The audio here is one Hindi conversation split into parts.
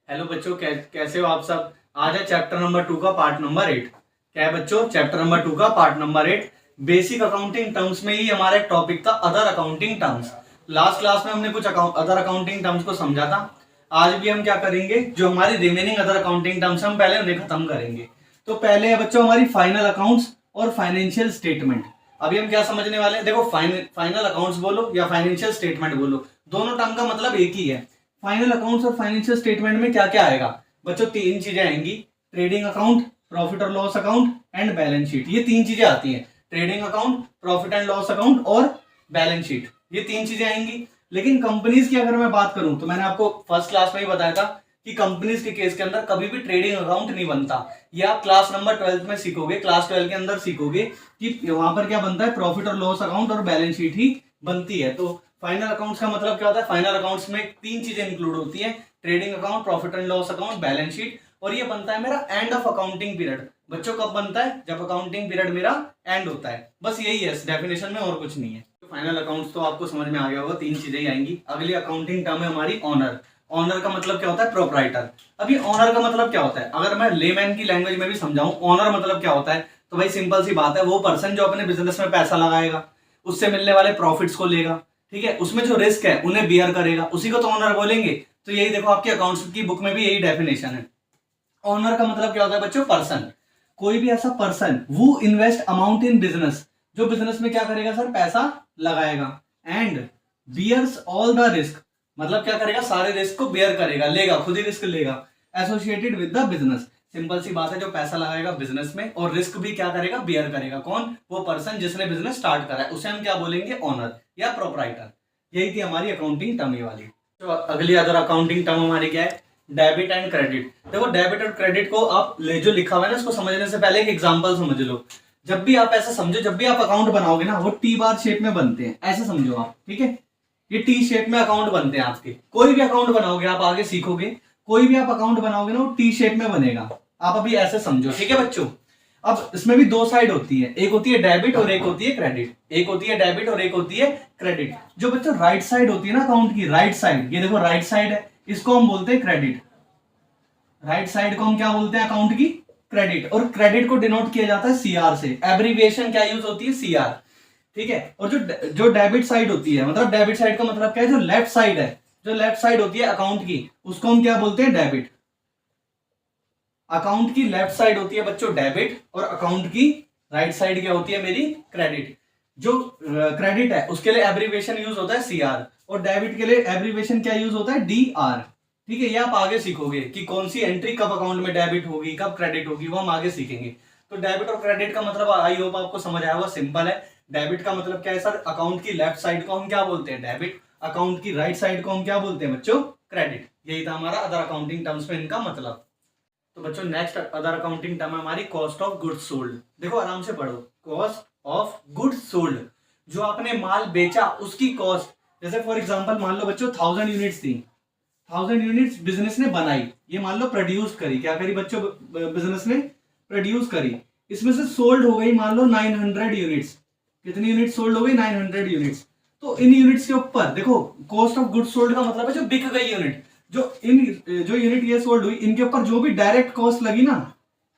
हेलो बच्चों, कैसे हो आप सब। आज है चैप्टर नंबर 2 का पार्ट नंबर 8। क्या है बच्चों? चैप्टर नंबर 2 का part number 8 basic accounting terms में ही हमारा एक टॉपिक था other accounting terms. Last class में हमने कुछ अदर अकाउंटिंग टर्म्स को समझा था। आज भी हम क्या करेंगे, जो हमारी रिमेनिंग अदर अकाउंटिंग टर्म्स हम पहले उन्हें खत्म करेंगे। तो पहले है बच्चों हमारी फाइनल अकाउंट्स और फाइनेंशियल स्टेटमेंट। अभी हम क्या समझने वाले हैं, देखो फाइनल अकाउंट्स बोलो या फाइनेंशियल स्टेटमेंट बोलो, दोनों टर्म का मतलब एक ही है। फाइनल अकाउंट्स और फाइनेंशियल स्टेटमेंट में क्या क्या आएगा बच्चों? तीन चीजें आएंगी, ट्रेडिंग अकाउंट, प्रॉफिट और loss account and balance sheet. ये तीन चीजें आती हैं, trading account, profit and loss account और बैलेंस शीट। ये तीन चीजें आएंगी। लेकिन कंपनीज की अगर मैं बात करूं तो मैंने आपको फर्स्ट क्लास में ही बताया था कि कंपनीज के केस के अंदर कभी भी ट्रेडिंग अकाउंट नहीं बनता। ये आप क्लास नंबर 12 में सीखोगे, क्लास 12 के अंदर सीखोगे कि वहां पर क्या बनता है, प्रॉफिट और लॉस अकाउंट और बैलेंस शीट ही बनती है। तो फाइनल अकाउंट्स का मतलब क्या होता है? फाइनल अकाउंट्स में तीन चीजें इंक्लूड होती है, trading account, profit and loss account, balance sheet. और ये बनता है मेरा एंड ऑफ अकाउंटिंग पीरियड। बच्चों कब बनता है? जब अकाउंटिंग पीरियड मेरा एंड होता है। बस यही है इस डेफिनेशन में, और कुछ नहीं है। तो फाइनल अकाउंट्स तो आपको समझ में आ गया होगा, तीन चीजें ही आएंगी। अगली अकाउंटिंग टर्म है हमारी ऑनर। ऑनर का मतलब क्या होता है? प्रोप्राइटर। अभी ऑनर का मतलब क्या होता है, अगर मैं लेमैन की लैंग्वेज में भी समझाऊं ऑनर मतलब क्या होता है, तो भाई सिंपल सी बात है, वो पर्सन जो अपने बिजनेस में पैसा लगाएगा, उससे मिलने वाले प्रॉफिट्स को लेगा, ठीक है, उसमें जो रिस्क है उन्हें बियर करेगा, उसी को तो ऑनर बोलेंगे। तो यही देखो आपके अकाउंट्स की बुक में भी यही डेफिनेशन है। ऑनर का मतलब क्या होता है बच्चों? पर्सन। कोई भी ऐसा पर्सन वो इन्वेस्ट अमाउंट इन बिजनेस, जो बिजनेस में क्या करेगा सर? पैसा लगाएगा। And bears all the risk, मतलब क्या करेगा? सारे रिस्क को बियर करेगा, लेगा, खुद ही रिस्क लेगा, associated with the business. Simple सी बात है, जो पैसा लगाएगा बिजनेस में और रिस्क भी क्या करेगा? बियर करेगा। कौन? वो पर्सन जिसने बिजनेस स्टार्ट करा है, उसे हम क्या बोलेंगे? ऑनर या प्रोप्राइटर। यही थी हमारी अकाउंटिंग टर्म वाली। तो अगली अदर अकाउंटिंग टर्म हमारी क्या है? Debit and credit. देखो डेबिट और क्रेडिट को आप जो लिखा हुआ है ना, इसको समझने से पहले एक एग्जांपल समझ लो। जब भी आप ऐसा समझो, जब भी आप अकाउंट बनाओगे ना, वो टी बार शेप में बनते हैं, ऐसे समझो आप, ठीक है। ये टी शेप में अकाउंट बनते हैं आपके। कोई भी अकाउंट बनाओगे, आप आगे सीखोगे, कोई भी आप अकाउंट बनाओगे ना, वो टी शेप में बनेगा। आप अभी ऐसे समझो, ठीक है बच्चों। अब इसमें भी दो साइड होती है, एक होती है डेबिट और एक होती है क्रेडिट। एक होती है डेबिट और एक होती है क्रेडिट। जो बच्चों राइट साइड होती है ना अकाउंट की, राइट साइड, ये देखो राइट साइड है, इसको हम बोलते हैं क्रेडिट। राइट साइड को हम क्या बोलते हैं? अकाउंट की क्रेडिट। और क्रेडिट को डिनोट किया जाता है सीआर से। एब्रीविएशन क्या यूज होती है? सीआर, ठीक है। और जो डेबिट साइड होती है, मतलब डेबिट साइड का मतलब क्या है? जो लेफ्ट साइड है, जो लेफ्ट साइड होती है अकाउंट की, उसको हम क्या बोलते हैं? डेबिट। अकाउंट की लेफ्ट साइड होती है बच्चों डेबिट, और अकाउंट की राइट साइड क्या होती है मेरी? क्रेडिट। जो क्रेडिट है उसके लिए एब्रीविएशन यूज होता है सीआर, और डेबिट के लिए एब्रीविएशन क्या यूज होता है? डीआर, ठीक है। ये आप आगे सीखोगे कि कौन सी एंट्री कब अकाउंट में डेबिट होगी, कब क्रेडिट होगी, वो हम आगे सीखेंगे। तो डेबिट और क्रेडिट का मतलब आई होप आपको समझ आया होगा, सिंपल है। डेबिट का मतलब क्या है सर? अकाउंट की लेफ्ट साइड को हम क्या बोलते हैं? डेबिट। अकाउंट की राइट साइड को हम क्या बोलते हैं बच्चों? क्रेडिट। यही था हमारा अदर अकाउंटिंग टर्म्स में इनका मतलब। तो बच्चों नेक्स्ट अदर अकाउंटिंग टर्म है हमारी कॉस्ट ऑफ गुड्स सोल्ड। देखो आराम से पढ़ो, कॉस्ट ऑफ गुड्स सोल्ड। जो आपने माल बेचा उसकी कॉस्ट। जैसे फॉर एग्जांपल मान लो बच्चों 1000 यूनिट्स थी, 1000 यूनिट्स बिजनेस ने बनाई, ये मान लो प्रोड्यूस करी, क्या करी बच्चों? बिजनेस ने प्रोड्यूस करी। इसमें से सोल्ड हो गई मान लो 900 यूनिट्स। कितनी यूनिट सोल्ड हो गई? 900 यूनिट्स। तो इन यूनिट्स के ऊपर देखो, कॉस्ट ऑफ गुड्स सोल्ड का मतलब है जो बिक गई यूनिट। जो यूनिट ये सोल्ड हुई, इनके ऊपर जो भी डायरेक्ट कॉस्ट लगी ना,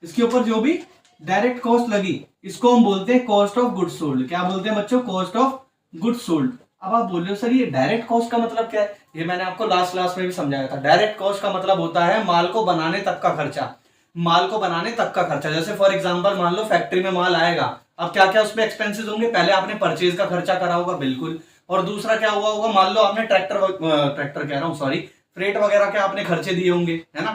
इसके ऊपर जो भी डायरेक्ट कॉस्ट लगी, इसको हम बोलते हैं कॉस्ट ऑफ गुड्स सोल्ड। क्या बोलते हैं बच्चों? Cost of goods sold. अब आप बोल रहे हो सर ये डायरेक्ट कॉस्ट का मतलब क्या है? ये मैंने आपको लास्ट क्लास में भी समझाया था। डायरेक्ट कॉस्ट का मतलब होता है माल को बनाने तक का खर्चा। माल को बनाने तक का खर्चा। जैसे फॉर एग्जांपल मान लो फैक्ट्री में माल आएगा, अब क्या क्या उसमें एक्सपेंसेस होंगे? पहले आपने परचेज का खर्चा करा होगा, बिल्कुल। और दूसरा क्या हुआ होगा? मान लो आपने ट्रैक्टर कह रहा हूँ, सॉरी, फ्रेट वगैरह के आपने खर्चे दिए होंगे, है ना।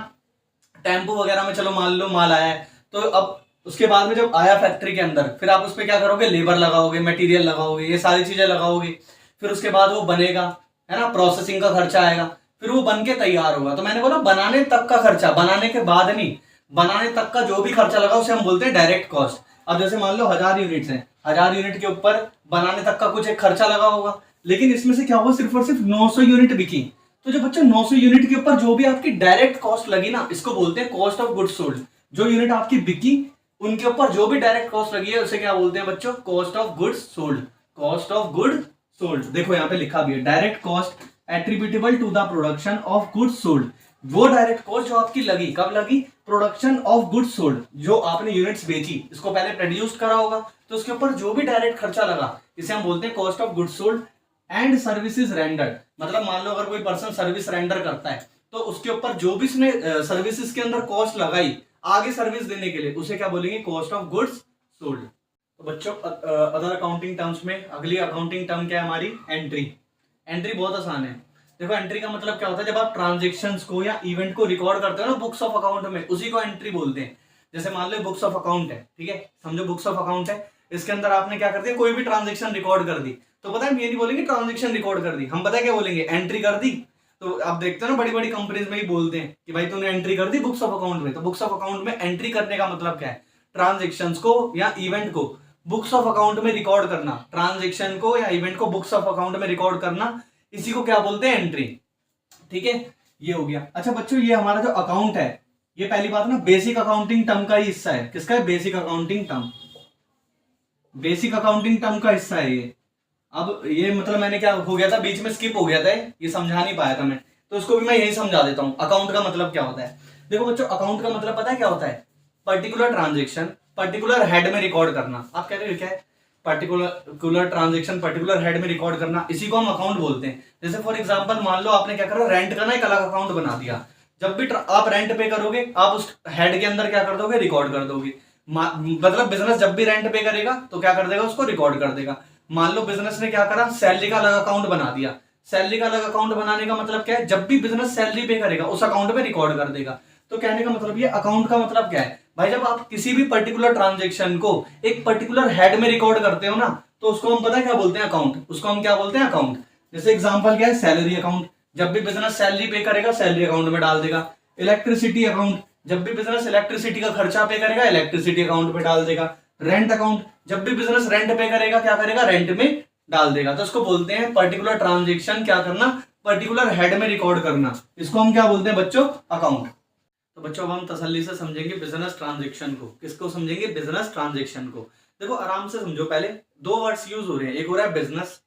टेम्पो वगैरह में चलो मान लो माल आया है, तो अब उसके बाद में जब आया फैक्ट्री के अंदर, फिर आप उस पर क्या करोगे? लेबर लगाओगे, मटेरियल लगाओगे, ये सारी चीजें लगाओगे। फिर उसके बाद वो बनेगा, है ना, प्रोसेसिंग का खर्चा आएगा, फिर वो बन के तैयार होगा। तो मैंने बोला बनाने तक का खर्चा, बनाने के बाद नहीं, बनाने तक का जो भी खर्चा लगा उसे हम बोलते हैं डायरेक्ट कॉस्ट। अब जैसे मान लो 1000 यूनिट्स हैं, 1000 यूनिट के ऊपर बनाने तक का कुछ एक खर्चा लगा होगा, लेकिन इसमें से क्या हुआ? सिर्फ और सिर्फ 900 यूनिट बिकी। तो जो बच्चों 900 यूनिट के ऊपर जो भी आपकी डायरेक्ट कॉस्ट लगी ना, इसको बोलते हैं कॉस्ट ऑफ गुड्स सोल्ड। जो यूनिट आपकी बिकी, उनके ऊपर जो भी डायरेक्ट कॉस्ट लगी है उसे क्या बोलते हैं बच्चों? Cost of goods sold. Cost of good sold. देखो यहाँ पे लिखा भी है, direct cost attributable to the production of goods sold वो डायरेक्ट कॉस्ट जो आपकी लगी, कब लगी? प्रोडक्शन ऑफ गुड्स सोल्ड, जो आपने यूनिट्स बेची, इसको पहले प्रोड्यूस करा होगा, तो उसके ऊपर जो भी डायरेक्ट खर्चा लगा, इसे हम बोलते हैं cost of goods sold and services rendered. मतलब मान लो अगर कोई पर्सन सर्विस रेंडर करता है, तो उसके ऊपर जो भी उसने सर्विसेज के अंदर कॉस्ट लगाई आगे सर्विस देने के लिए, उसे क्या बोलेंगे? Cost of goods sold. तो बच्चों अदर अकाउंटिंग टर्म्स में अगली अकाउंटिंग टर्म क्या है हमारी? एंट्री। एंट्री बहुत आसान है। देखो एंट्री का मतलब क्या होता है? जब आप ट्रांजेक्शन्स को या इवेंट को रिकॉर्ड करते हो ना बुक्स ऑफ अकाउंट में, उसी को एंट्री बोलते हैं। जैसे मान लो बुक्स ऑफ अकाउंट है, ठीक है, समझो बुक्स ऑफ अकाउंट है, इसके अंदर आपने क्या कर दिया? कोई भी ट्रांजेक्शन रिकॉर्ड कर दी, तो पता है हम ये नहीं बोलेंगे ट्रांजेक्शन रिकॉर्ड कर दी, हम पता है क्या बोलेंगे? एंट्री कर दी। तो आप देखते हो ना बड़ी बड़ी कंपनीज में ही बोलते हैं कि भाई तूने एंट्री कर दी बुक्स ऑफ अकाउंट में। तो बुक्स ऑफ अकाउंट में एंट्री करने का मतलब क्या है? ट्रांजेक्शन्स को या इवेंट को बुक्स ऑफ अकाउंट में रिकॉर्ड करना, ट्रांजेक्शन को या इवेंट को बुक्स ऑफ अकाउंट में रिकॉर्ड करना, इसी को क्या बोलते हैं? एंट्री। ठीक है, ये हो गया। अच्छा बच्चों, ये हमारा जो अकाउंट है, ये पहली बात ना बेसिक अकाउंटिंग टर्म का ही हिस्सा है। किसका है? Basic accounting term. Basic accounting term का हिस्सा है ये। अब ये मतलब मैंने क्या हो गया था, बीच में स्किप हो गया था, ये समझा नहीं पाया था मैं, तो इसको भी मैं यही समझा देता हूं। अकाउंट का मतलब क्या होता है? देखो बच्चों, अकाउंट का मतलब पता है क्या होता है? पर्टिकुलर ट्रांजेक्शन पर्टिकुलर हेड में रिकॉर्ड करना। आप कह रहे हो क्या है? पर्टिकुलर ट्रांजेक्शन पर्टिकुलर हेड में रिकॉर्ड करना, इसी को हम अकाउंट बोलते हैं। जैसे फॉर एग्जांपल मान लो आपने क्या करा, रेंट का ना एक अलग अकाउंट बना दिया। जब भी आप रेंट पे करोगे, आप उस हेड के अंदर क्या कर दोगे? रिकॉर्ड कर दोगे। मतलब बिजनेस जब भी रेंट पे करेगा तो क्या कर देगा? उसको रिकॉर्ड कर देगा। मान लो बिजनेस ने क्या करा, सैलरी का अलग अकाउंट बना दिया। सैलरी का अलग अकाउंट बनाने का मतलब क्या है? जब भी बिजनेस सैलरी पे करेगा उस अकाउंट में रिकॉर्ड कर देगा। तो कहने का मतलब ये अकाउंट का मतलब क्या है भाई? जब आप किसी भी पर्टिकुलर ट्रांजेक्शन को एक पर्टिकुलर हेड में रिकॉर्ड करते हो ना, तो उसको हम पता है क्या बोलते हैं? अकाउंट। उसको हम क्या बोलते हैं? अकाउंट। जैसे एग्जांपल क्या है? Salary account. जब भी बिजनेस सैलरी पे करेगा सैलरी अकाउंट में डाल देगा। इलेक्ट्रिसिटी अकाउंट, जब भी बिजनेस इलेक्ट्रिसिटी का खर्चा पे करेगा इलेक्ट्रिसिटी अकाउंट में डाल देगा। रेंट अकाउंट, जब भी बिजनेस रेंट पे करेगा क्या करेगा? रेंट में डाल देगा। तो इसको बोलते हैं पर्टिकुलर ट्रांजेक्शन क्या करना? पर्टिकुलर हेड में रिकॉर्ड करना। इसको हम क्या बोलते हैं बच्चों? अकाउंट। तो बच्चों अब हम तसल्ली से समझेंगे बिजनेस ट्रांजेक्शन को। किसको समझेंगे? बिजनेस ट्रांजेक्शन को। देखो आराम से समझो, पहले दो वर्ड्स यूज हो रहे हैं, एक हो रहा है बिजनेस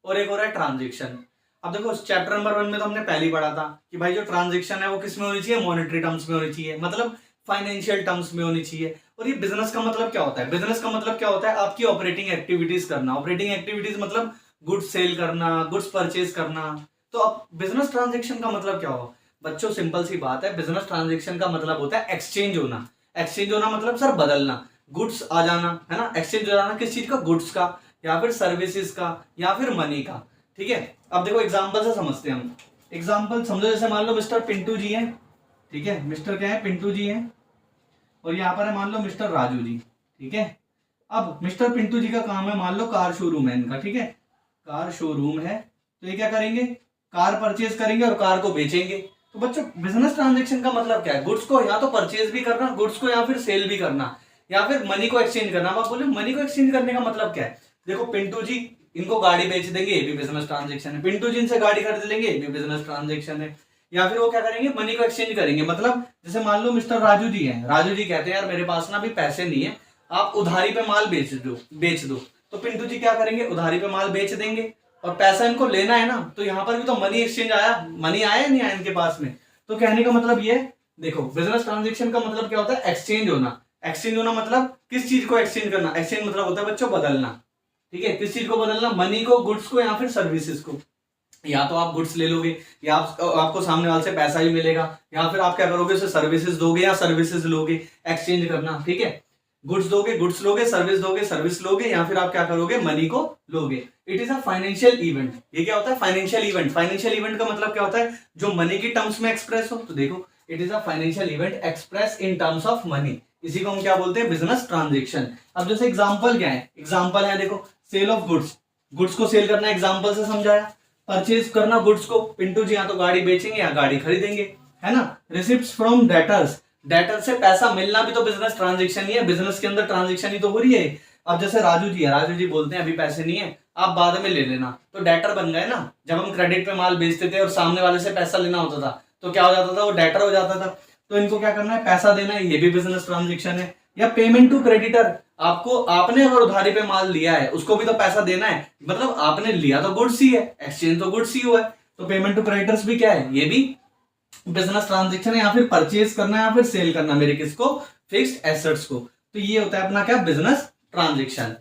और एक हो रहा है ट्रांजेक्शन। अब देखो चैप्टर नंबर 1 में तो हमने पहले ही पढ़ा था कि भाई जो ट्रांजेक्शन है वो किस में होनी चाहिए? मॉनेटरी टर्म्स में होनी चाहिए, मतलब फाइनेंशियल टर्म्स में होनी चाहिए। और ये बिजनेस का मतलब क्या होता है? बिजनेस का मतलब क्या होता है? आपकी ऑपरेटिंग एक्टिविटीज करना। ऑपरेटिंग एक्टिविटीज मतलब गुड्स सेल करना, गुड्स परचेज करना। तो अब बिजनेस ट्रांजेक्शन का मतलब क्या होगा बच्चों? सिंपल सी बात है, बिजनेस ट्रांजेक्शन का मतलब होता है एक्सचेंज होना। एक्सचेंज होना मतलब सर बदलना, गुड्स आ जाना, है ना? एक्सचेंज हो जाना किस चीज का? गुड्स का, या फिर सर्विसेज का, या फिर मनी का। ठीक है, अब देखो एग्जांपल से समझते हैं हम। एग्जांपल समझो, जैसे मान लो मिस्टर पिंटू जी हैं, ठीक है, मिस्टर क्या है? पिंटू जी हैं, और यहाँ पर है मान लो मिस्टर राजू जी, ठीक है। अब मिस्टर पिंटू जी का काम है, मान लो कार शोरूम है इनका, ठीक है, कार शोरूम है। तो ये क्या करेंगे? कार परचेज करेंगे और कार को बेचेंगे। तो बच्चों बिजनेस ट्रांजेक्शन का मतलब क्या है? गुड्स को या तो परचेज भी करना, गुड्स को या फिर सेल भी करना, या फिर मनी को एक्सचेंज करना। आप बोले मनी को एक्सचेंज करने का मतलब क्या है? देखो पिंटू जी इनको गाड़ी बेच देंगे, ये भी बिजनेस ट्रांजेक्शन है। पिंटू जी इनसे गाड़ी खरीद लेंगे, ये भी बिजनेस ट्रांजेक्शन है। या फिर वो क्या करेंगे? मनी को एक्सचेंज करेंगे। मतलब जैसे मान लो मिस्टर राजू जी हैं, राजू जी कहते हैं यार मेरे पास ना अभी पैसे नहीं है, आप उधारी पे माल बेच दो। तो पिंटू जी क्या करेंगे? उधारी पे माल बेच देंगे, और पैसा इनको लेना है ना, तो यहाँ पर भी तो मनी एक्सचेंज आया, मनी आया नहीं आया इनके पास में। तो कहने का मतलब ये, देखो बिजनेस ट्रांजेक्शन का मतलब क्या होता है? एक्सचेंज होना। एक्सचेंज होना मतलब किस चीज को एक्सचेंज करना? एक्सचेंज मतलब होता है बच्चों बदलना। ठीक है, किस चीज को बदलना? मनी को, गुड्स को, या फिर सर्विसेज को। या तो आप गुड्स ले लोगे, या आपको सामने वाले से पैसा ही मिलेगा, या फिर आप क्या करोगे? उसे सर्विसेज दोगे या सर्विसेज लोगे, एक्सचेंज करना। ठीक है, गुड्स दोगे, गुड्स लोगे, सर्विस दोगे, सर्विस लोगे, या फिर आप क्या करोगे? मनी को लोगे। It is a financial event. ये क्या होता है? Financial event. फाइनेंशियल इवेंट का मतलब क्या होता है? जो मनी की टर्म्स में एक्सप्रेस हो। तो देखो it is a financial event express in terms of money. इसी को हम क्या बोलते हैं? Business transaction. अब जैसे एग्जांपल क्या है? एग्जांपल है देखो, सेल ऑफ गुड्स, गुड्स को सेल करना एग्जांपल से समझाया। परचेज करना गुड्स को, पिंटू जी या तो गाड़ी बेचेंगे या गाड़ी खरीदेंगे, है ना। रिसिप्ट्स फ्रॉम डेटर्स, डेटर से पैसा मिलना भी तो बिजनेस ट्रांजेक्शन ही है, बिजनेस के अंदर ट्रांजेक्शन ही तो हो रही है। अब जैसे राजू जी है, राजू जी बोलते हैं अभी पैसे नहीं है, आप बाद में ले लेना, तो डेटर बन गए ना। जब हम क्रेडिट पे माल बेचते थे और सामने वाले से पैसा लेना होता था, तो क्या हो जाता था? वो डेटर हो जाता था। तो इनको क्या करना है? पैसा देना है, ये भी बिजनेस ट्रांजेक्शन है। या पेमेंट टू क्रेडिटर, आपने अगर उधारी पे माल लिया है उसको भी तो पैसा देना है, मतलब आपने लिया तो गुड्स ही है, एक्सचेंज तो गुड्स ही हुआ है। तो पेमेंट टू क्रेडिटर्स भी क्या है? ये भी बिजनेस ट्रांजेक्शन है या फिर परचेज करना या फिर सेल करना मेरे किसको, फिक्स्ड एसेट्स को। तो ये होता है अपना क्या, बिजनेस ट्रांजेक्शन।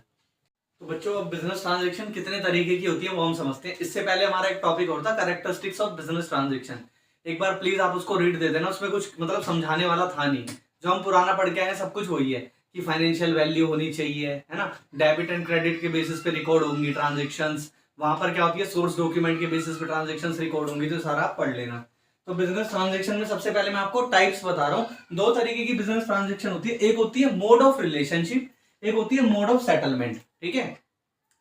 तो बच्चों अब बिजनेस ट्रांजेक्शन कितने तरीके की होती है वो हम समझते हैं। इससे पहले हमारा एक टॉपिक और था कैरेक्टरिस्टिक्स ऑफ बिजनेस ट्रांजेक्शन। एक बार प्लीज आप उसको रीड दे देना, उसमें कुछ मतलब समझाने वाला था नहीं, जो हम पुराना पढ़ के आए हैं सब कुछ वही है कि फाइनेंशियल वैल्यू होनी चाहिए, है ना, डेबिट एंड क्रेडिट के बेसिस पे रिकॉर्ड होंगी ट्रांजेक्शंस, वहां पर क्या होती है सोर्स डॉक्यूमेंट के बेसिस पे ट्रांजेक्शंस रिकॉर्ड होंगी, तो सारा आप पढ़ लेना। तो बिजनेस ट्रांजेक्शन में सबसे पहले मैं आपको टाइप्स बता रहा हूँ। दो तरीके की बिजनेस ट्रांजेक्शन होती है, एक होती है मोड ऑफ रिलेशनशिप, एक होती है मोड ऑफ सेटलमेंट। ठीक है,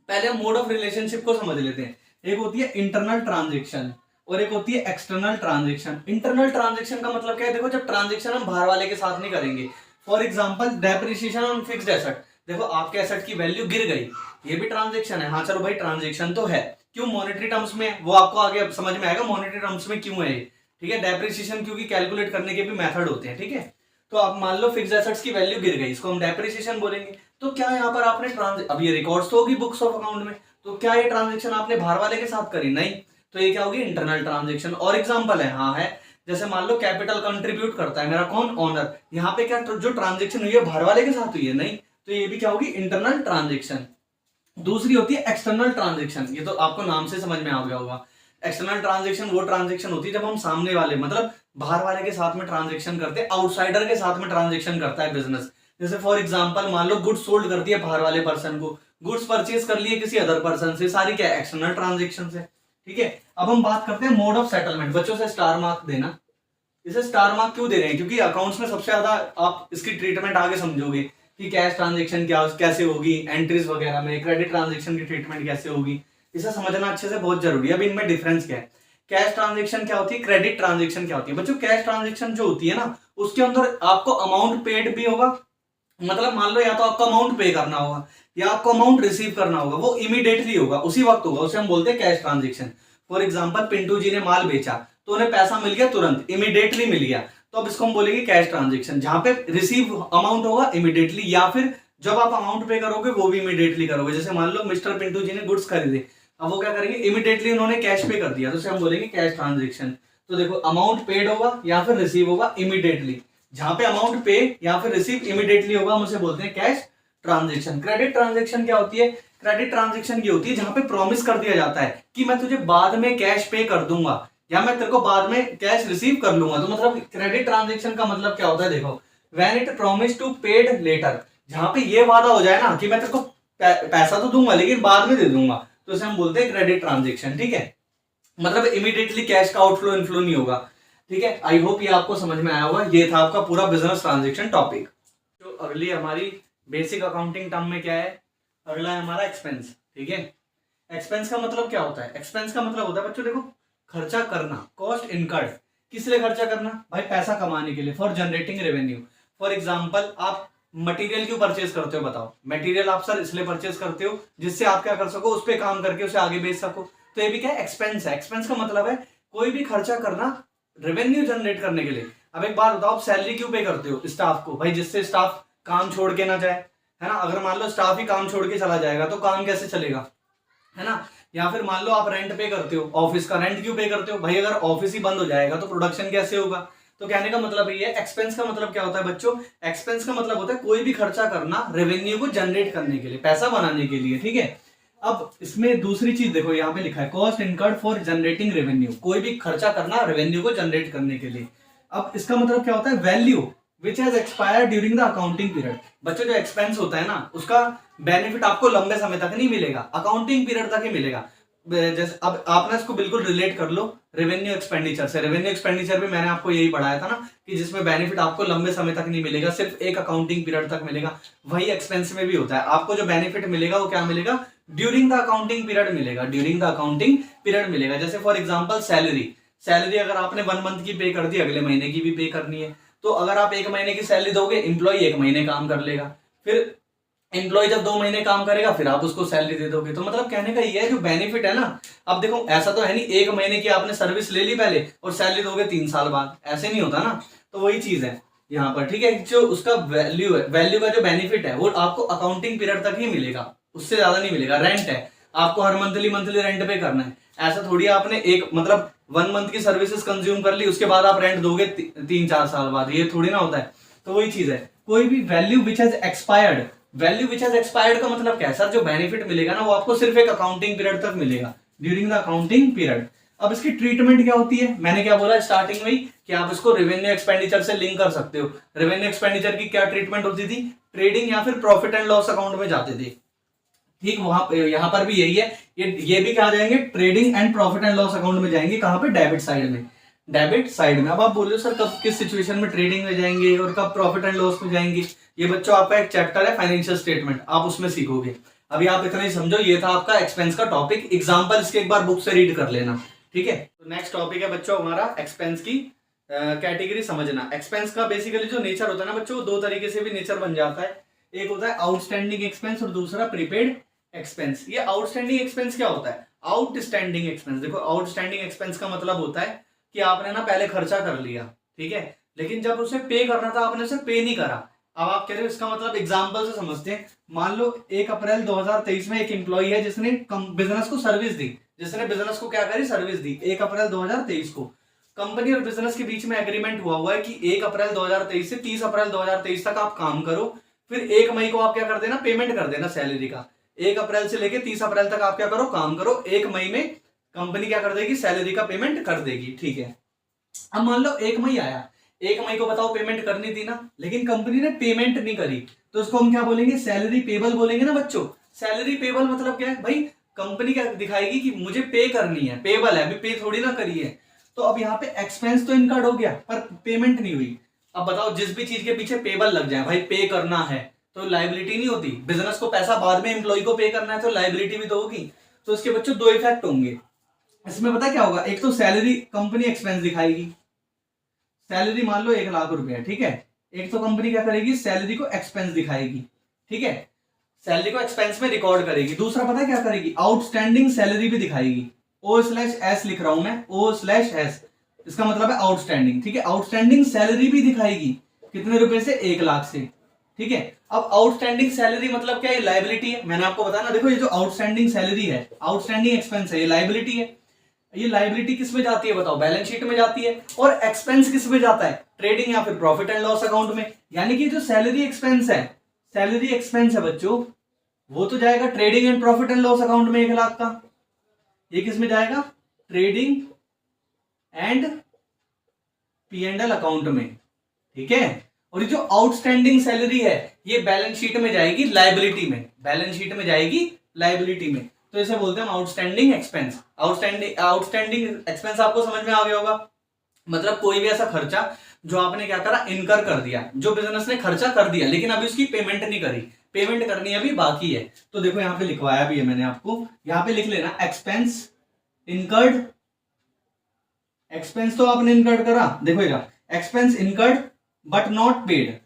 पहले हम मोड ऑफ रिलेशनशिप को समझ लेते हैं। एक होती है इंटरनल ट्रांजेक्शन और एक होती है एक्सटर्नल ट्रांजेक्शन। इंटरनल ट्रांजेक्शन का मतलब क्या है, देखो जब ट्रांजेक्शन हम बाहर वाले के साथ नहीं करेंगे, for example depreciation on fixed asset, देखो आपके एसेट की वैल्यू गिर गई, ये भी ट्रांजेक्शन है। हाँ चलो भाई ट्रांजेक्शन तो है, क्यों मॉनेटरी टर्म्स में, वो आपको आगे समझ में आएगा मॉनेटरी टर्म्स में क्यों है। ठीक है, डेप्रिसिएशन क्योंकि कैलकुलेट करने के भी मेथड होते हैं। ठीक है, तो आप मान लो फिक्स्ड एसेट्स की वैल्यू गिर गई, इसको हम डेप्रिसिएशन बोलेंगे। तो क्या यहाँ पर आपने अब ये रिकॉर्ड्स तो होगी बुक्स ऑफ अकाउंट में, तो क्या ये ट्रांजेक्शन आपने बाहर वाले के साथ करी, नहीं, तो ये क्या होगी इंटरनल ट्रांजेक्शन। और एग्जांपल है, हाँ है, जैसे मान लो कैपिटल कंट्रीब्यूट करता है मेरा कौन, ओनर, यहाँ पे क्या जो ट्रांजेक्शन हुई है बाहर वाले के साथ हुई है, नहीं, तो ये भी क्या होगी इंटरनल ट्रांजेक्शन। दूसरी होती है एक्सटर्नल ट्रांजेक्शन, ये तो आपको नाम से समझ में आ गया होगा। एक्सटर्नल ट्रांजेक्शन वो ट्रांजेक्शन होती है जब हम सामने वाले मतलब बाहर वाले के साथ में ट्रांजेक्शन करते हैं, आउटसाइडर के साथ में ट्रांजेक्शन करता है बिजनेस। जैसे फॉर एग्जांपल मान लो गुड्स सोल्ड कर दिया बाहर वाले पर्सन को, गुड्स परचेज कर लिए किसी अदर पर्सन से, सारी क्या एक्सटर्नल ट्रांजेक्शन है। ठीक है, अब हम बात करते हैं मोड ऑफ सेटलमेंट। बच्चों से स्टार मार्क देना, इसे स्टार मार्क क्यों दे रहे हैं, क्योंकि अकाउंट्स में सबसे ज्यादा आप इसकी ट्रीटमेंट आगे समझोगे कि कैश ट्रांजेक्शन क्या कैसे होगी, एंट्रीज वगैरह में क्रेडिट ट्रांजेक्शन की ट्रीटमेंट कैसे होगी, इसे समझना अच्छे से बहुत जरूरी है। अब इनमें डिफरेंस क्या है, कैश ट्रांजेक्शन क्या होती है, क्रेडिट ट्रांजेक्शन क्या होती है। बच्चों कैश ट्रांजेक्शन जो होती है ना, उसके अंदर आपको अमाउंट पेड भी होगा, मतलब मान लो या तो आपको अमाउंट पे करना होगा या आपको अमाउंट रिसीव करना होगा, वो इमीडिएटली होगा, उसी वक्त होगा, उसे हम बोलते हैं cash transaction. For example Pintu ji ने माल बेचा तो उन्हें पैसा मिल गया तुरंत, इमीडिएटली मिल गया, तो अब इसको हम बोलेंगे कैश ट्रांजेक्शन, जहां पे रिसीव अमाउंट होगा इमीडिएटली, या फिर जब आप अमाउंट पे करोगे वो भी इमीडिएटली करोगे। जैसे मान लो मिस्टर पिंटू जी ने गुड्स खरीदे, अब वो क्या करेंगे, इमीडिएटली उन्होंने कैश पे कर दिया, तो उसे हम बोलेंगे कैश ट्रांजेक्शन। तो देखो अमाउंट पेड होगा या फिर रिसीव होगा इमीडिएटली, जहां पे अमाउंट पे या फिर रिसीव इमीडिएटली होगा हम उसे बोलते हैं कैश ट्रांजेक्शन। क्रेडिट ट्रांजेक्शन क्या होती है, क्रेडिट ट्रांजेक्शन की होती है जहां पे प्रॉमिस कर दिया जाता है कि मैं तुझे बाद में कैश पे कर दूंगा या मैं तेरे को बाद में कैश रिसीव कर लूंगा। तो मतलब क्रेडिट ट्रांजेक्शन का मतलब क्या होता है, देखो when it promise to paid later, जहां पे ये वादा हो जाए ना कि मैं तेरे को पैसा तो दूंगा लेकिन बाद में दे दूंगा, तो इसे हम बोलते हैं क्रेडिट ट्रांजेक्शन। ठीक है, मतलब इमीडिएटली कैश का आउटफ्लो इनफ्लो नहीं होगा। ठीक है, आई होप ये आपको समझ में आया होगा। ये था आपका पूरा बिजनेस ट्रांजेक्शन टॉपिक। तो अगली हमारी बेसिक अकाउंटिंग टर्म में क्या है, अगला है हमारा एक्सपेंस। ठीक है, एक्सपेंस का मतलब क्या होता है, एक्सपेंस का मतलब होता है बच्चों देखो खर्चा करना, कॉस्ट इनकर्ड, किस लिए खर्चा करना भाई, पैसा कमाने के लिए, for generating revenue. For example आप मटेरियल क्यों परचेज करते हो, बताओ, मटेरियल आप सर इसलिए परचेज करते हो जिससे आप क्या कर सको, उस पर काम करके उसे आगे बेच सको, तो ये भी क्या एक्सपेंस है। एक्सपेंस का मतलब है कोई भी खर्चा करना रेवेन्यू जनरेट करने के लिए। अब एक बात बताओ, आप सैलरी क्यों पे करते हो स्टाफ को, भाई जिससे स्टाफ काम छोड़ के ना जाए, है ना, अगर मान लो स्टाफ ही काम छोड़ के चला जाएगा तो काम कैसे चलेगा, है ना। या फिर मान लो आप रेंट पे करते हो, ऑफिस का रेंट क्यों पे करते हो, भाई अगर ऑफिस ही बंद हो जाएगा तो प्रोडक्शन कैसे होगा। तो कहने का मतलब ये है, एक्सपेंस का मतलब क्या होता है बच्चों, एक्सपेंस का मतलब होता है कोई भी खर्चा करना रेवेन्यू को जनरेट करने के लिए, पैसा बनाने के लिए। ठीक है, अब इसमें दूसरी चीज देखो, यहाँ पे लिखा है cost incurred for generating revenue, कोई भी खर्चा करना रेवेन्यू को जनरेट करने के लिए। अब इसका मतलब क्या होता है, value which has expired during the accounting period. बच्चों जो एक्सपेंस होता है ना, उसका बेनिफिट आपको लंबे समय तक नहीं मिलेगा, अकाउंटिंग पीरियड तक ही मिलेगा। जैसे अब आप ना इसको बिल्कुल रिलेट कर लो रेवेन्यू एक्सपेंडिचर से। रेवेन्यू एक्सपेंडिचर भी मैंने आपको यही पढ़ाया था ना, कि जिसमें बेनिफिट आपको लंबे समय तक नहीं मिलेगा, सिर्फ एक अकाउंटिंग पीरियड तक मिलेगा। वही एक्सपेंस में भी होता है, आपको जो बेनिफिट मिलेगा वो क्या मिलेगा, ड्यूरिंग द अकाउंटिंग पीरियड मिलेगा, ड्यूरिंग द अकाउंटिंग पीरियड मिलेगा। जैसे फॉर एग्जांपल सैलरी, सैलरी अगर आपने 1 मंथ की पे कर दी, अगले महीने की भी पे करनी है, तो अगर आप 1 महीने की सैलरी दोगे, एम्प्लॉय 1 महीने काम कर लेगा, फिर एम्प्लॉय जब 2 महीने काम करेगा फिर आप उसको सैलरी दे दोगे। तो मतलब कहने का ये है जो बेनिफिट है ना, अब देखो ऐसा तो है नहीं 1 महीने की आपने सर्विस ले ली पहले और सैलरी दोगे 3 साल बाद, ऐसे नहीं होता ना। तो वही चीज है यहाँ पर। ठीक है, जो उसका वैल्यू है, वैल्यू का जो बेनिफिट है वो आपको अकाउंटिंग पीरियड तक ही मिलेगा, उससे ज्यादा नहीं मिलेगा। रेंट है, आपको हर मंथली रेंट पे करना है, ऐसा थोड़ी आपने एक मतलब 1 मंथ की सर्विसेज कंज्यूम कर ली, उसके बाद आप रेंट दोगे 3-4 साल बाद, ये थोड़ी ना होता है। तो वही चीज है, कोई भी value which has expired, value which has expired का मतलब क्या है सर, जो बेनिफिट मिलेगा ना वो आपको सिर्फ एक अकाउंटिंग पीरियड तक मिलेगा, ड्यूरिंग द अकाउंटिंग पीरियड। अब इसकी ट्रीटमेंट क्या होती है, मैंने क्या बोला स्टार्टिंग में ही कि आप इसको रेवेन्यू एक्सपेंडिचर से लिंक कर सकते हो। रेवेन्यू एक्सपेंडिचर की क्या ट्रीटमेंट होती थी, ट्रेडिंग या फिर प्रॉफिट एंड लॉस अकाउंट में जाते थे, ठीक। वहां यहाँ पर भी यही है, ये भी कहा जाएंगे trading and profit and loss account में जाएंगे, कहां पे, डेबिट साइड में, डेबिट साइड में। अब आप बोल रहे हो सर कब किस सिचुएशन में ट्रेडिंग में जाएंगे और कब प्रॉफिट एंड लॉस में जाएंगे, ये बच्चों आपका एक चैप्टर है फाइनेंशियल स्टेटमेंट, आप उसमें सीखोगे। अभी आप इतना ही समझो, ये था आपका एक्सपेंस का टॉपिक, एग्जांपल इसके एक बार बुक से रीड कर लेना, ठीक है। तो नेक्स्ट टॉपिक है बच्चों हमारा एक्सपेंस की कैटेगरी समझना। एक्सपेंस का बेसिकली जो नेचर होता है ना बच्चों, दो तरीके से भी नेचर बन जाता है, एक होता है आउटस्टैंडिंग एक्सपेंस और दूसरा प्रीपेड एक्सपेंस। ये आउटस्टैंडिंग एक्सपेंस क्या होता है, आउटस्टैंडिंग एक्सपेंस, देखो आउटस्टैंडिंग एक्सपेंस का मतलब होता है कि आपने ना पहले खर्चा कर लिया, ठीक है, लेकिन जब उसे पे करना था आपने उसे पे नहीं करा। अब आप कह रहे हो इसका मतलब एग्जांपल से समझते हैं, मान लो 1 अप्रैल 2023 में एक एम्प्लॉई है जिसने बिजनेस को सर्विस दी, जिसने बिजनेस को क्या करी, सर्विस दी 1 अप्रैल 2023 को। कंपनी और बिजनेस के बीच में एग्रीमेंट हुआ है कि 1 अप्रैल 2023 से 30 अप्रैल 2023 तक आप काम करो, फिर 1 मई को आप क्या कर देना, पेमेंट कर देना सैलरी का। 1 अप्रैल से लेके 30 अप्रैल तक आप क्या करो, काम करो, 1 मई में कंपनी क्या कर देगी, सैलरी का पेमेंट कर देगी, ठीक है। अब मान लो 1 मई आया, 1 मई को बताओ पेमेंट करनी थी ना, लेकिन कंपनी ने पेमेंट नहीं करी, तो उसको हम क्या बोलेंगे, सैलरी पेबल बोलेंगे ना बच्चों। सैलरी पेबल मतलब क्या है भाई, कंपनी क्या दिखाएगी कि मुझे पे करनी है, पेबल है, अभी पे थोड़ी ना करी है। तो अब यहाँ पे एक्सपेंस तो इनकर्ड हो गया पर पेमेंट नहीं हुई। अब बताओ जिस भी चीज के पीछे पेबल लग जाए भाई, पे करना है तो लाइबिलिटी नहीं होती, बिजनेस को पैसा बाद में एम्प्लॉय को पे करना है तो लाइबिलिटी भी तो होगी। तो इसके बच्चों दो इफेक्ट होंगे इसमें, पता क्या होगा, एक तो सैलरी कंपनी एक्सपेंस दिखाएगी, सैलरी मान लो 1 लाख रुपए है, ठीक है, एक तो कंपनी क्या करेगी, सैलरी को एक्सपेंस दिखाएगी, ठीक है, सैलरी को एक्सपेंस में रिकॉर्ड करेगी। दूसरा पता है क्या करेगी, आउटस्टैंडिंग सैलरी भी दिखाएगी, O/S लिख रहा हूं मैं, O/S, इसका मतलब है आउटस्टैंडिंग, ठीक है, आउटस्टैंडिंग सैलरी भी दिखाएगी, कितने रुपए से, 1 लाख से, ठीक है। अब आउटस्टैंडिंग सैलरी मतलब क्या है, लायबिलिटी है, मैंने आपको बताया ना, देखो ये जो आउटस्टैंडिंग सैलरी है, आउटस्टैंडिंग एक्सपेंस है, ये लायबिलिटी है। ये लायबिलिटी किस में जाती है बताओ, बैलेंस शीट में जाती है, और एक्सपेंस किस में जाता है, ट्रेडिंग या फिर प्रॉफिट एंड लॉस अकाउंट में। यानी कि जो सैलरी एक्सपेंस है, सैलरी एक्सपेंस है बच्चों, वो तो जाएगा trading and profit and loss account में 1 लाख का, ये किस में जाएगा, ट्रेडिंग एंड P&L अकाउंट में, ठीक है। और ये जो आउटस्टैंडिंग सैलरी है ये बैलेंस शीट में जाएगी लायबिलिटी में, बैलेंस शीट में जाएगी लायबिलिटी में, तो इसे बोलते हैं आउटस्टैंडिंग एक्सपेंस। आउटस्टैंडिंग एक्सपेंस आपको समझ में आ गया होगा, मतलब कोई भी ऐसा खर्चा जो आपने क्या करा, इनकर कर दिया, जो बिजनेस ने खर्चा कर दिया लेकिन अभी उसकी पेमेंट नहीं करी, पेमेंट करनी अभी बाकी है। तो देखो यहाँ पे लिखवाया भी है मैंने आपको, यहाँ पे लिख लेना एक्सपेंस इनकर्ड, एक्सपेंस तो आपने इनकर्ड करा, देखो expense incurred but not paid,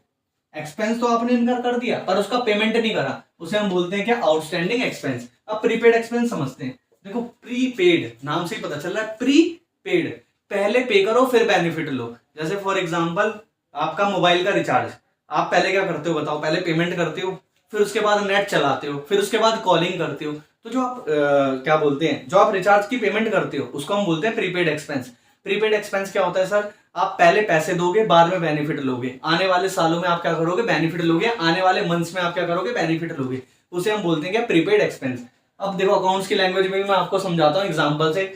expense तो आपने इनकर कर दिया पर उसका पेमेंट नहीं करा, उसे हम बोलते हैं क्या, आउटस्टैंडिंग एक्सपेंस। अब प्रीपेड एक्सपेंस समझते हैं, देखो प्रीपेड नाम से ही पता चल रहा है, प्रीपेड, पहले पे करो फिर बेनिफिट लो। जैसे फॉर एग्जांपल आपका मोबाइल का रिचार्ज, आप पहले क्या करते हो बताओ, पहले पेमेंट करते हो, फिर उसके बाद नेट चलाते हो, फिर उसके बाद कॉलिंग करते हो, तो जो आप क्या बोलते हैं, जो आप रिचार्ज की पेमेंट करते हो उसको हम बोलते हैं प्रीपेड एक्सपेंस। प्रीपेड एक्सपेंस क्या होता है सर, आप पहले पैसे दोगे बाद में बेनिफिट लोगे, आने वाले सालों में आप क्या करोगे, बेनिफिट लोगे, आने वाले मंथ्स में आप क्या करोगे, बेनिफिट लोगे, उसे हम बोलते हैं क्या, प्रीपेड एक्सपेंस। अब देखो अकाउंट्स की लैंग्वेज में भी मैं आपको समझाता हूँ एग्जांपल से।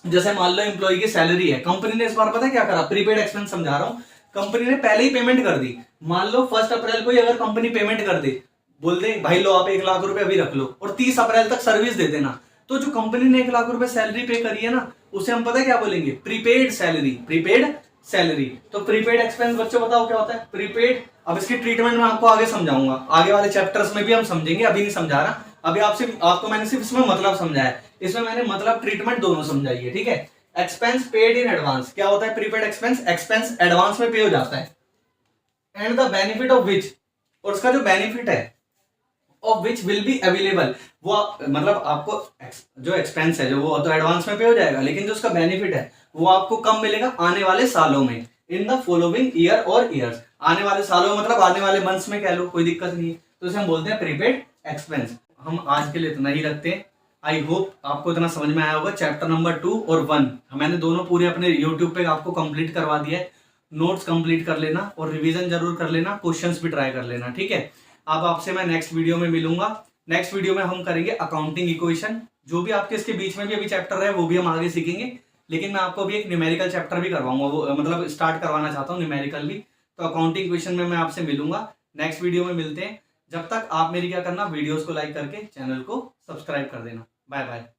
जैसे मान लो एम्प्लॉय की सैलरी है, कंपनी ने इस बार पता है क्या करा, प्रीपेड एक्सपेंस समझा रहा हूँ, कंपनी ने पहले ही पेमेंट कर दी। मान लो 1 अप्रैल को ही अगर कंपनी पेमेंट कर दे, बोल दे भाई लो आप 1 लाख रुपए अभी रख लो और 30 अप्रैल तक सर्विस दे देना, तो जो कंपनी ने 1 लाख रुपए सैलरी पे करी है ना, उसे हम पता है क्या बोलेंगे, प्रीपेड सैलरी, प्रीपेड सैलरी। तो प्रीपेड एक्सपेंस बच्चों बताओ क्या होता है, प्रीपेड। अब इसकी ट्रीटमेंट मैं आपको आगे समझाऊंगा, आगे वाले चैप्टर्स में भी हम समझेंगे, अभी नहीं समझा रहा, अभी आपको मैंने सिर्फ इसमें मतलब समझाया, इसमें मैंने मतलब ट्रीटमेंट दोनों समझाई है, ठीक है। एक्सपेंस पेड इन एडवांस, क्या होता है प्रीपेड एक्सपेंस, एक्सपेंस एडवांस में पे हो जाता है, and the benefit of which, और उसका जो बेनिफिट है of which will be available, वो मतलब आपको जो एक्सपेंस है जो वो तो एडवांस में पे हो जाएगा, लेकिन जो उसका बेनिफिट है वो आपको कब मिलेगा, आने वाले सालों में, इन द फॉलोइंग ईयर और ईयर्स, आने वाले सालों में मतलब आने वाले मंथ्स में कह लो, कोई दिक्कत नहीं है, तो इसे हम बोलते हैं प्रीपेड एक्सपेंस। हम आज के लिए इतना ही रखते हैं, आई होप आपको इतना समझ में आया होगा। चैप्टर नंबर 2 और 1 मैंने दोनों पूरे अपने यूट्यूब पे आपको कंप्लीट करवा दिया है। नोट्स कंप्लीट कर लेना और रिवीजन जरूर कर लेना, क्वेश्चंस भी ट्राई कर लेना, ठीक है। अब आपसे मैं नेक्स्ट वीडियो में मिलूंगा। नेक्स्ट वीडियो में हम करेंगे अकाउंटिंग इक्वेशन। जो भी आपके इसके बीच में भी अभी चैप्टर है वो भी हम आगे सीखेंगे, लेकिन मैं आपको अभी एक न्यूमेरिकल चैप्टर भी करवाऊंगा, वो मतलब स्टार्ट करवाना चाहता हूँ न्यूमेरिकल भी। तो अकाउंटिंग इक्वेशन में मैं आपसे मिलूंगा। नेक्स्ट वीडियो में मिलते हैं। जब तक आप मेरी क्या करना, वीडियोस को लाइक करके चैनल को सब्सक्राइब कर देना। Bye bye.